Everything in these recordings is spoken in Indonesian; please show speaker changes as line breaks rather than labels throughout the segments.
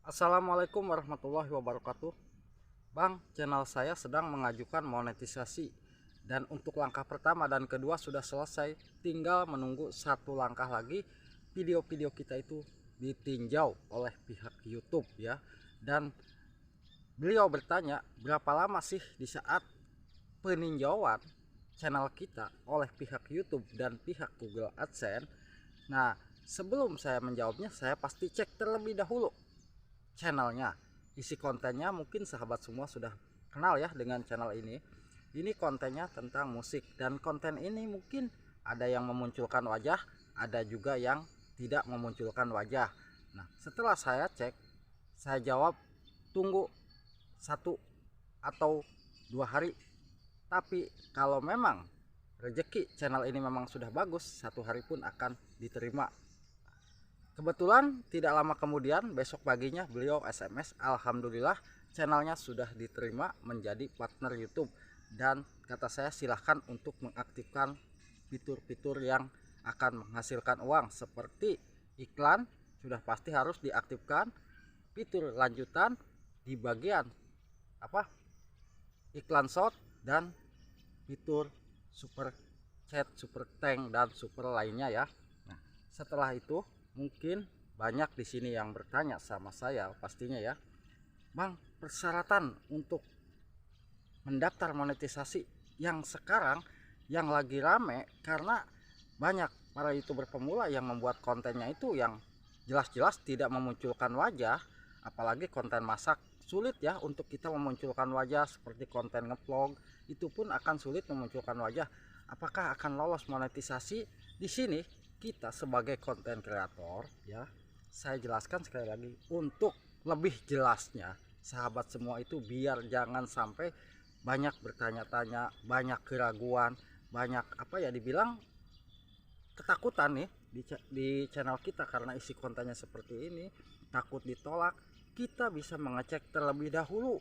Assalamualaikum warahmatullahi wabarakatuh. Bang, channel saya sedang mengajukan monetisasi dan untuk langkah pertama dan kedua sudah selesai. Tinggal menunggu satu langkah lagi, video-video kita itu ditinjau oleh pihak YouTube ya. Dan beliau bertanya berapa lama sih di saat peninjauan channel kita oleh pihak YouTube dan pihak Google AdSense. Nah, sebelum saya menjawabnya, saya pasti cek terlebih dahulu channelnya, isi kontennya. Mungkin sahabat semua sudah kenal ya dengan channel ini kontennya tentang musik, dan konten ini mungkin ada yang memunculkan wajah, ada juga yang tidak memunculkan wajah. Nah, setelah saya cek, saya jawab tunggu 1 atau 2 hari. Tapi kalau memang rezeki channel ini memang sudah bagus, 1 hari pun akan diterima. Kebetulan tidak lama kemudian, besok paginya beliau SMS, alhamdulillah channelnya sudah diterima menjadi partner YouTube. Dan kata saya, silahkan untuk mengaktifkan fitur-fitur yang akan menghasilkan uang seperti iklan, sudah pasti harus diaktifkan. Fitur lanjutan di bagian iklan shot, dan fitur super chat, super tank, dan super lainnya ya. Nah, setelah itu mungkin banyak di sini yang bertanya sama saya pastinya ya, Bang, persyaratan untuk mendaftar monetisasi yang sekarang yang lagi rame, karena banyak para YouTuber pemula yang membuat kontennya itu yang jelas-jelas tidak memunculkan wajah, apalagi konten masak. Sulit ya untuk kita memunculkan wajah, seperti konten ngevlog itu pun akan sulit memunculkan wajah. Apakah akan lolos monetisasi? Di sini kita sebagai konten kreator ya, saya jelaskan sekali lagi untuk lebih jelasnya sahabat semua itu, biar jangan sampai banyak bertanya-tanya, banyak keraguan, banyak dibilang ketakutan nih di channel kita karena isi kontennya seperti ini, takut ditolak. Kita bisa mengecek terlebih dahulu.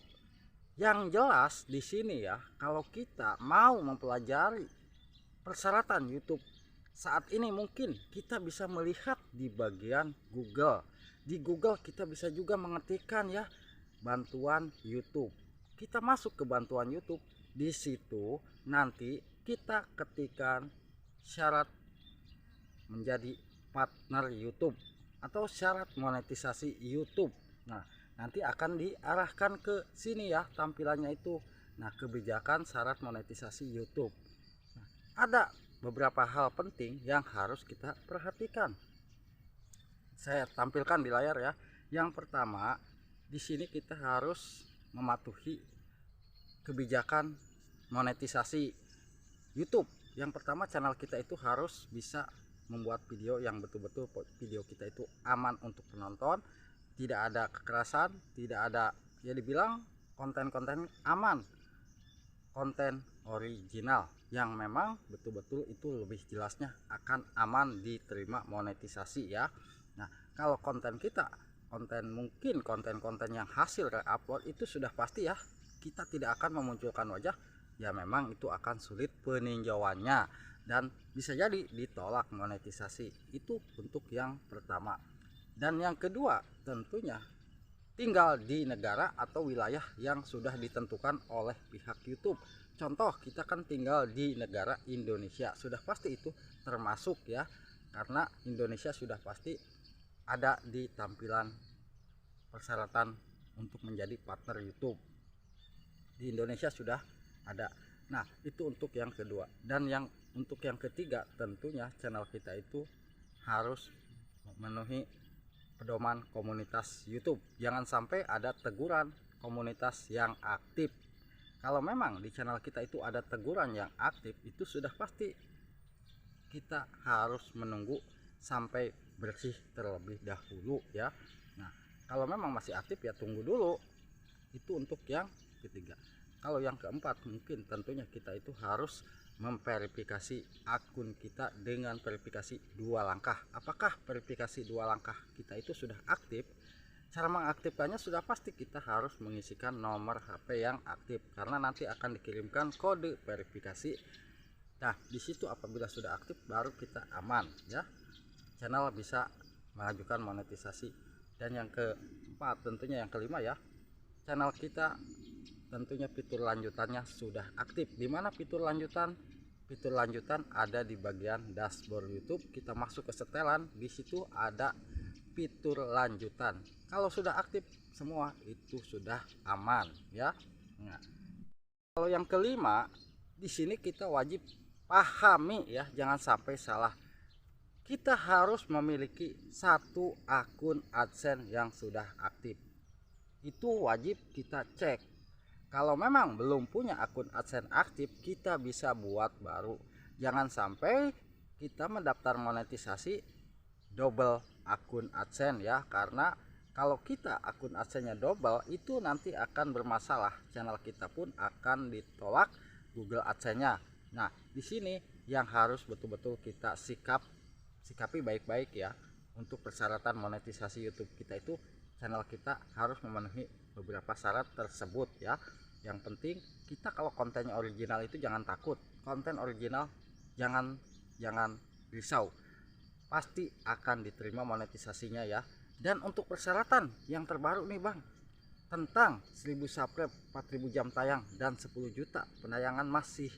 Yang jelas di sini ya, kalau kita mau mempelajari persyaratan YouTube saat ini, mungkin kita bisa melihat di bagian Google. Di Google kita bisa juga mengetikkan ya, bantuan YouTube. Kita masuk ke bantuan YouTube, di situ nanti kita ketikkan syarat menjadi partner YouTube atau syarat monetisasi YouTube. Nah, nanti akan diarahkan ke sini ya tampilannya itu. Nah, kebijakan syarat monetisasi YouTube. Nah, ada beberapa hal penting yang harus kita perhatikan. Saya tampilkan di layar ya. Yang pertama, di sini kita harus mematuhi kebijakan monetisasi YouTube. Yang pertama, channel kita itu harus bisa membuat video yang betul-betul video kita itu aman untuk penonton, tidak ada kekerasan, tidak ada ya dibilang konten-konten aman, konten original yang memang betul-betul itu lebih jelasnya akan aman diterima monetisasi ya. Nah, kalau konten kita mungkin konten-konten yang hasil re-upload itu sudah pasti ya kita tidak akan memunculkan wajah, ya memang itu akan sulit peninjauannya dan bisa jadi ditolak monetisasi. Itu untuk yang pertama. Dan yang kedua, tentunya tinggal di negara atau wilayah yang sudah ditentukan oleh pihak YouTube. Contoh, kita kan tinggal di negara Indonesia, sudah pasti itu termasuk ya, karena Indonesia sudah pasti ada di tampilan persyaratan untuk menjadi partner YouTube. Di Indonesia sudah ada. Nah, itu untuk yang kedua. Dan yang untuk yang ketiga, tentunya channel kita itu harus memenuhi pedoman komunitas YouTube. Jangan sampai ada teguran komunitas yang aktif. Kalau memang di channel kita itu ada teguran yang aktif, itu sudah pasti kita harus menunggu sampai bersih terlebih dahulu ya. Nah, kalau memang masih aktif ya tunggu dulu. Itu untuk yang ketiga. Kalau yang keempat, mungkin tentunya kita itu harus memverifikasi akun kita dengan verifikasi 2 langkah. Apakah verifikasi 2 langkah kita itu sudah aktif? Cara mengaktifkannya sudah pasti kita harus mengisikan nomor HP yang aktif, karena nanti akan dikirimkan kode verifikasi. Nah, di situ apabila sudah aktif baru kita aman ya. Channel bisa mengajukan monetisasi. Dan yang keempat, tentunya yang kelima ya, channel kita tentunya fitur lanjutannya sudah aktif. Dimana fitur lanjutan? Fitur lanjutan ada di bagian dashboard YouTube. Kita masuk ke setelan, di situ ada fitur lanjutan. Kalau sudah aktif semua itu sudah aman ya. Nah, kalau yang kelima, di sini kita wajib pahami ya, jangan sampai salah. Kita harus memiliki satu akun AdSense yang sudah aktif. Itu wajib kita cek. Kalau memang belum punya akun AdSense aktif, kita bisa buat baru. Jangan sampai kita mendaftar monetisasi double akun AdSense ya, karena kalau kita akun AdSense-nya double itu nanti akan bermasalah. Channel kita pun akan ditolak Google AdSense-nya. Nah, di sini yang harus betul-betul kita sikapi baik-baik ya. Untuk persyaratan monetisasi YouTube kita itu, channel kita harus memenuhi beberapa syarat tersebut ya. Yang penting kita kalau kontennya original itu jangan takut. Konten original jangan risau, pasti akan diterima monetisasinya ya. Dan untuk persyaratan yang terbaru nih Bang, tentang 1000 subscribe, 4000 jam tayang, dan 10 juta penayangan masih,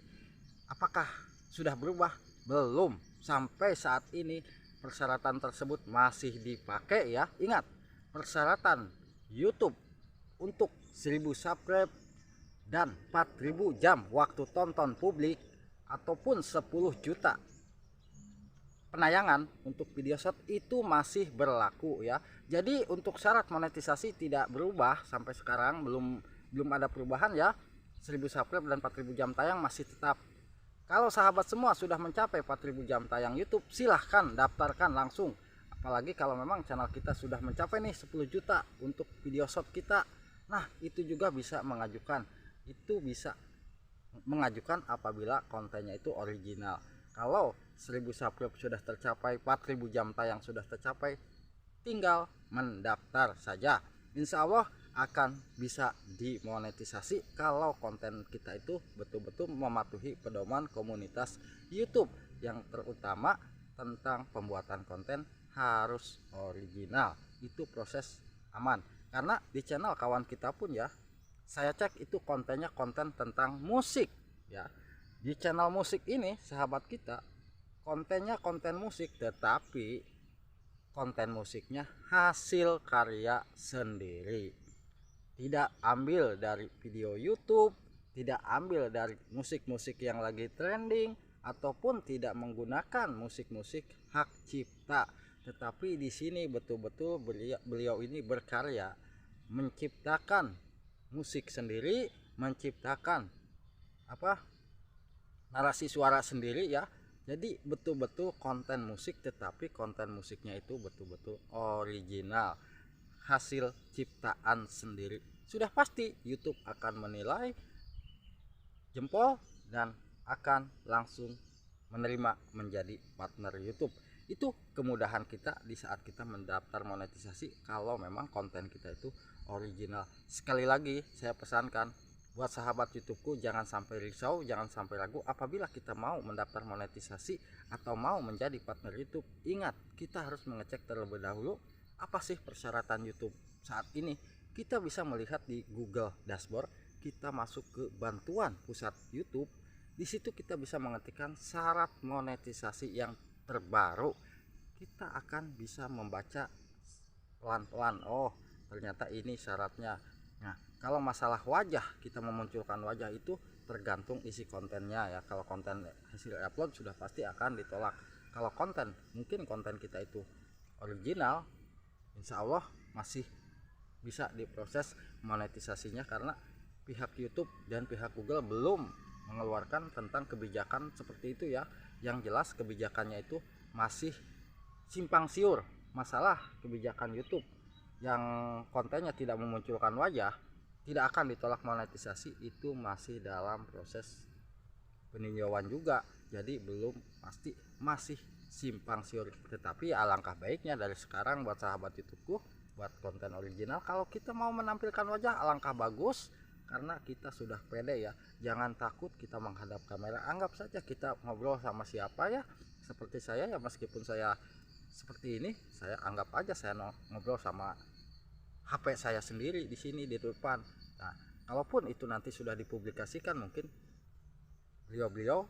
apakah sudah berubah? Belum. Sampai saat ini persyaratan tersebut masih dipakai ya. Ingat, persyaratan YouTube untuk 1000 subscribe dan 4000 jam waktu tonton publik ataupun 10 juta penayangan untuk video short itu masih berlaku ya. Jadi untuk syarat monetisasi tidak berubah sampai sekarang, belum ada perubahan ya. 1000 subscribe dan 4000 jam tayang masih tetap. Kalau sahabat semua sudah mencapai 4000 jam tayang YouTube, silahkan daftarkan langsung. Apalagi kalau memang channel kita sudah mencapai nih 10 juta untuk video short kita. Nah, itu juga bisa mengajukan. Itu bisa mengajukan apabila kontennya itu original. Kalau 1000 subscribe sudah tercapai, 4000 jam tayang sudah tercapai, tinggal mendaftar saja. Insya Allah akan bisa dimonetisasi kalau konten kita itu betul-betul mematuhi pedoman komunitas YouTube, yang terutama tentang pembuatan konten harus original. Itu proses aman, karena di channel kawan kita pun ya, saya cek itu kontennya konten tentang musik ya. Di channel musik ini sahabat kita kontennya konten musik, tetapi konten musiknya hasil karya sendiri, tidak ambil dari video YouTube, tidak ambil dari musik-musik yang lagi trending, ataupun tidak menggunakan musik-musik hak cipta. Tetapi di sini betul-betul beliau ini berkarya, menciptakan musik sendiri, menciptakan narasi suara sendiri ya. Jadi betul-betul konten musik, tetapi konten musiknya itu betul-betul original, hasil ciptaan sendiri. Sudah pasti YouTube akan menilai jempol dan akan langsung menerima menjadi partner YouTube. Itu kemudahan kita di saat kita mendaftar monetisasi kalau memang konten kita itu original. Sekali lagi saya pesankan buat sahabat YouTubeku, jangan sampai risau, jangan sampai ragu apabila kita mau mendaftar monetisasi atau mau menjadi partner YouTube. Ingat, kita harus mengecek terlebih dahulu apa sih persyaratan YouTube saat ini. Kita bisa melihat di Google Dashboard, kita masuk ke bantuan pusat YouTube. Di situ kita bisa mengetikkan syarat monetisasi yang terbaru. Kita akan bisa membaca pelan-pelan, oh ternyata ini syaratnya. Nah, kalau masalah wajah, kita memunculkan wajah itu tergantung isi kontennya ya. Kalau konten hasil upload sudah pasti akan ditolak. Kalau konten, mungkin konten kita itu original, insya Allah masih bisa diproses monetisasinya, karena pihak YouTube dan pihak Google belum mengeluarkan tentang kebijakan seperti itu ya. Yang jelas kebijakannya itu masih simpang siur. Masalah kebijakan YouTube yang kontennya tidak memunculkan wajah tidak akan ditolak monetisasi, itu masih dalam proses peninjauan juga. Jadi belum pasti, masih simpang siur. Tetapi alangkah baiknya dari sekarang buat sahabat YouTubeku, buat konten original, kalau kita mau menampilkan wajah alangkah bagus, karena kita sudah pede ya. Jangan takut kita menghadap kamera, anggap saja kita ngobrol sama siapa ya. Seperti saya ya, meskipun saya seperti ini, saya anggap aja saya ngobrol sama HP saya sendiri di sini di depan. Nah, kalaupun itu nanti sudah dipublikasikan, mungkin beliau-beliau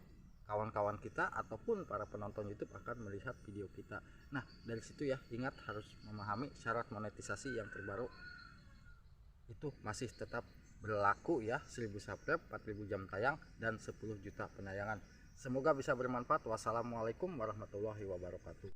kawan-kawan kita ataupun para penonton YouTube akan melihat video kita. Nah, dari situ ya, ingat harus memahami syarat monetisasi yang terbaru itu masih tetap berlaku ya, 1000 subscribe, 4000 jam tayang, dan 10 juta penayangan. Semoga bisa bermanfaat. Wassalamualaikum warahmatullahi wabarakatuh.